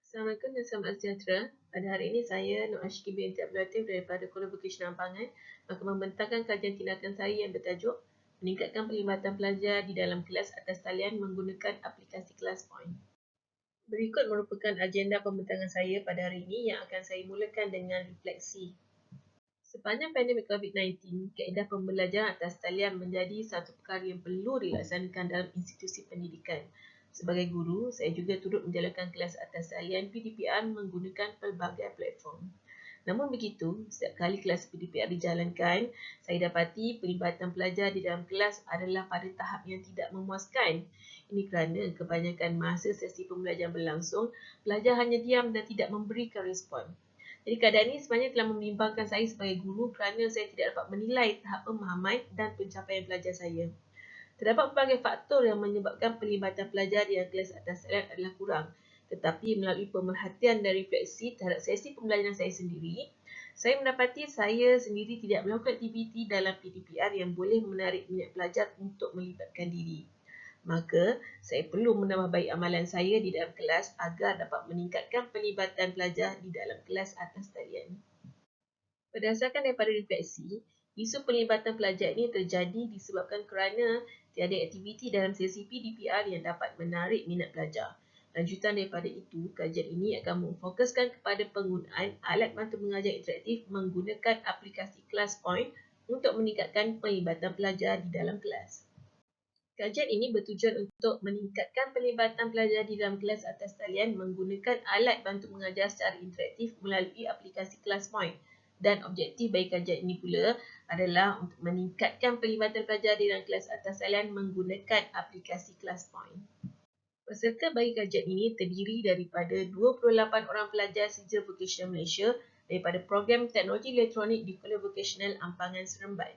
Assalamualaikum dan selamat sejahtera. Pada hari ini saya, Nur Ashki binti Abdul Latif daripada Kolej Vocasional Ampangan akan membentangkan kajian tindakan saya yang bertajuk meningkatkan perlibatan pelajar di dalam kelas atas talian menggunakan aplikasi ClassPoint. Berikut merupakan agenda pembentangan saya pada hari ini yang akan saya mulakan dengan refleksi. Sepanjang pandemik COVID-19, kaedah pembelajaran atas talian menjadi satu perkara yang perlu dilaksanakan dalam institusi pendidikan. Sebagai guru, saya juga turut menjalankan kelas atas talian PDPR menggunakan pelbagai platform. Namun begitu, setiap kali kelas PDPR dijalankan, saya dapati pelibatan pelajar di dalam kelas adalah pada tahap yang tidak memuaskan. Ini kerana kebanyakan masa sesi pembelajaran berlangsung, pelajar hanya diam dan tidak memberikan respon. Jadi keadaan ini sebenarnya telah membimbangkan saya sebagai guru kerana saya tidak dapat menilai tahap pemahaman dan pencapaian pelajar saya. Terdapat pelbagai faktor yang menyebabkan pelibatan pelajar di kelas atas talian adalah kurang. Tetapi melalui pemerhatian dan refleksi terhadap sesi pembelajaran saya sendiri, saya mendapati saya sendiri tidak melakukan aktiviti dalam PDPR yang boleh menarik minat pelajar untuk melibatkan diri. Maka, saya perlu menambah baik amalan saya di dalam kelas agar dapat meningkatkan pelibatan pelajar di dalam kelas atas talian. Berdasarkan daripada refleksi, isu pelibatan pelajar ini terjadi disebabkan kerana tiada aktiviti dalam sesi PDPR yang dapat menarik minat pelajar. Lanjutan daripada itu, kajian ini akan memfokuskan kepada penggunaan alat bantu mengajar interaktif menggunakan aplikasi ClassPoint untuk meningkatkan pelibatan pelajar di dalam kelas. Kajian ini bertujuan untuk meningkatkan pelibatan pelajar di dalam kelas atas talian menggunakan alat bantu mengajar secara interaktif melalui aplikasi ClassPoint. Dan objektif bagi kajian ini pula adalah untuk meningkatkan pelibatan pelajar di dalam kelas atas talian menggunakan aplikasi ClassPoint. Peserta bagi kajian ini terdiri daripada 28 orang pelajar sijil vocasional Malaysia daripada program teknologi elektronik di Kolej Vocasional Ampangan Seremban.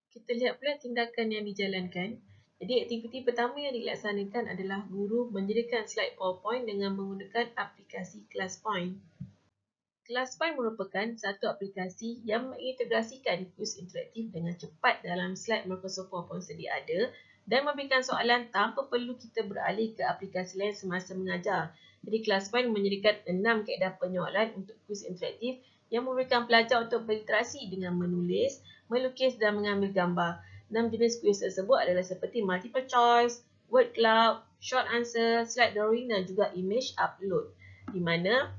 Kita lihat pula tindakan yang dijalankan. Jadi aktiviti pertama yang dilaksanakan adalah guru menyediakan slide PowerPoint dengan menggunakan aplikasi ClassPoint. ClassPoint merupakan satu aplikasi yang mengintegrasikan kuis interaktif dengan cepat dalam slide Microsoft PowerPoint sedia ada dan memberikan soalan tanpa perlu kita beralih ke aplikasi lain semasa mengajar. Jadi ClassPoint menyediakan 6 kaedah penyoalan untuk kuis interaktif yang memberikan pelajar untuk berinteraksi dengan menulis, melukis dan mengambil gambar. 6 jenis kuis tersebut adalah seperti multiple choice, word cloud, short answer, slide drawing dan juga image upload. Di mana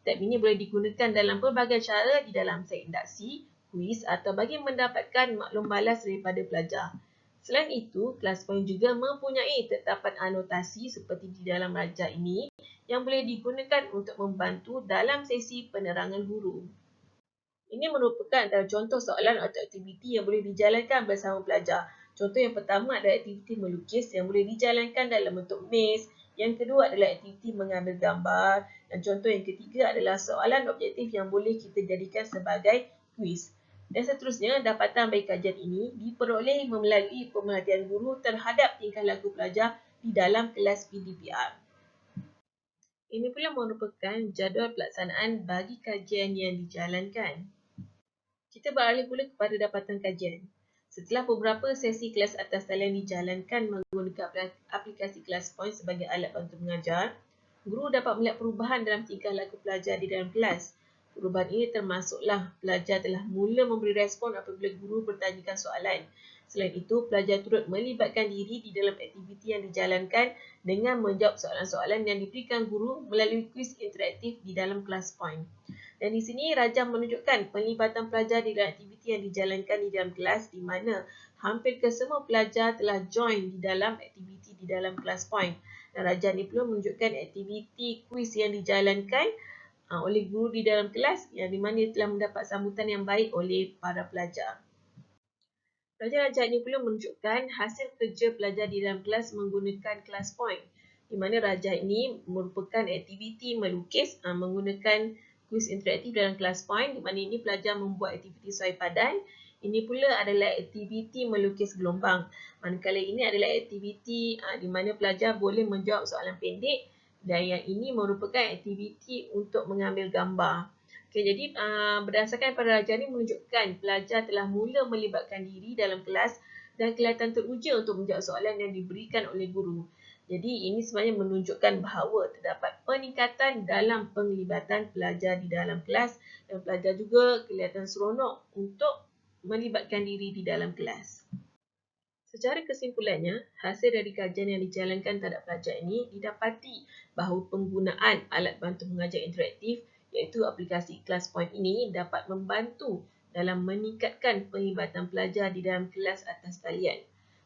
tab ini boleh digunakan dalam pelbagai cara di dalam set induksi, kuis atau bagi mendapatkan maklum balas daripada pelajar. Selain itu, ClassPoint juga mempunyai tetapan anotasi seperti di dalam rajah ini yang boleh digunakan untuk membantu dalam sesi penerangan guru. Ini merupakan antara contoh soalan atau aktiviti yang boleh dijalankan bersama pelajar. Contoh yang pertama adalah aktiviti melukis yang boleh dijalankan dalam bentuk maze. Yang kedua adalah aktiviti mengambil gambar. Dan contoh yang ketiga adalah soalan objektif yang boleh kita jadikan sebagai kuis. Dan seterusnya, dapatan bagi kajian ini diperoleh melalui pemerhatian guru terhadap tingkah laku pelajar di dalam kelas PDPR. Ini pula merupakan jadual pelaksanaan bagi kajian yang dijalankan. Kita beralih pula kepada dapatan kajian. Setelah beberapa sesi kelas atas talian dijalankan menggunakan aplikasi ClassPoint sebagai alat bantu mengajar, guru dapat melihat perubahan dalam tingkah laku pelajar di dalam kelas. Perubahan ini termasuklah pelajar telah mula memberi respon apabila guru bertanyakan soalan. Selain itu, pelajar turut melibatkan diri di dalam aktiviti yang dijalankan dengan menjawab soalan-soalan yang diberikan guru melalui kuis interaktif di dalam ClassPoint. Dan di sini Rajah menunjukkan pelibatan pelajar di dalam aktiviti yang dijalankan di dalam kelas di mana hampir kesemua pelajar telah join di dalam aktiviti di dalam ClassPoint. Dan Rajah ini pula menunjukkan aktiviti kuis yang dijalankan oleh guru di dalam kelas yang di mana telah mendapat sambutan yang baik oleh para pelajar. Rajah ini pula menunjukkan hasil kerja pelajar di dalam kelas menggunakan ClassPoint. Di mana Rajah ini merupakan aktiviti melukis menggunakan kuis interaktif dalam ClassPoint. Di mana ini pelajar membuat aktiviti sesuai padan. Ini pula adalah aktiviti melukis gelombang. Manakala ini adalah aktiviti di mana pelajar boleh menjawab soalan pendek. Dan yang ini merupakan aktiviti untuk mengambil gambar. Okay, jadi berdasarkan pada rajah ini menunjukkan pelajar telah mula melibatkan diri dalam kelas dan kelihatan teruja untuk menjawab soalan yang diberikan oleh guru. Jadi ini sebenarnya menunjukkan bahawa terdapat peningkatan dalam penglibatan pelajar di dalam kelas dan pelajar juga kelihatan seronok untuk melibatkan diri di dalam kelas. Secara kesimpulannya, hasil dari kajian yang dijalankan terhadap pelajar ini didapati bahawa penggunaan alat bantu mengajar interaktif iaitu aplikasi ClassPoint ini dapat membantu dalam meningkatkan penglibatan pelajar di dalam kelas atas talian.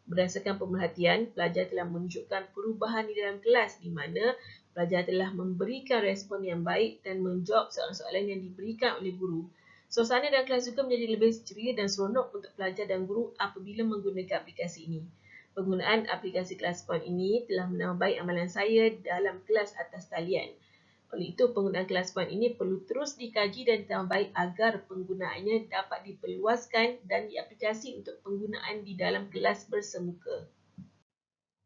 Berdasarkan pemerhatian, pelajar telah menunjukkan perubahan di dalam kelas di mana pelajar telah memberikan respon yang baik dan menjawab soalan-soalan yang diberikan oleh guru. Suasana dalam kelas juga menjadi lebih ceria dan seronok untuk pelajar dan guru apabila menggunakan aplikasi ini. Penggunaan aplikasi ClassPoint ini telah menambah baik amalan saya dalam kelas atas talian. Oleh itu, penggunaan ClassPoint ini perlu terus dikaji dan ditambah baik agar penggunaannya dapat diperluaskan dan diaplikasi untuk penggunaan di dalam kelas bersemuka.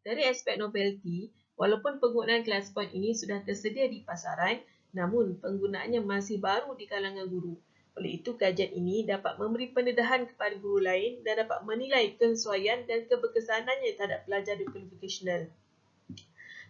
Dari aspek novelty, walaupun penggunaan ClassPoint ini sudah tersedia di pasaran, namun penggunaannya masih baru di kalangan guru. Oleh itu, kajian ini dapat memberi pendedahan kepada guru lain dan dapat menilai kesesuaian dan keberkesanannya terhadap pelajar qualificational.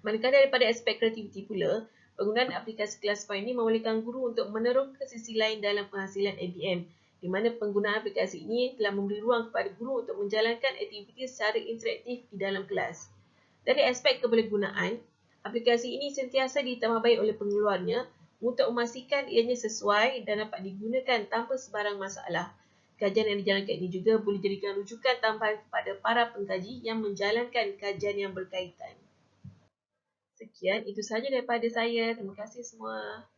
Manakala daripada aspek kreativiti pula, penggunaan aplikasi ClassPoint ini membolehkan guru untuk menerung ke sisi lain dalam penghasilan ABM, di mana penggunaan aplikasi ini telah memberi ruang kepada guru untuk menjalankan aktiviti secara interaktif di dalam kelas. Dari aspek kebolehgunaan, aplikasi ini sentiasa ditambah baik oleh pengeluarnya untuk memastikan ianya sesuai dan dapat digunakan tanpa sebarang masalah. Kajian yang dijalankan ini juga boleh jadikan rujukan tambahan kepada para pengkaji yang menjalankan kajian yang berkaitan. Sekian, itu sahaja daripada saya. Terima kasih semua.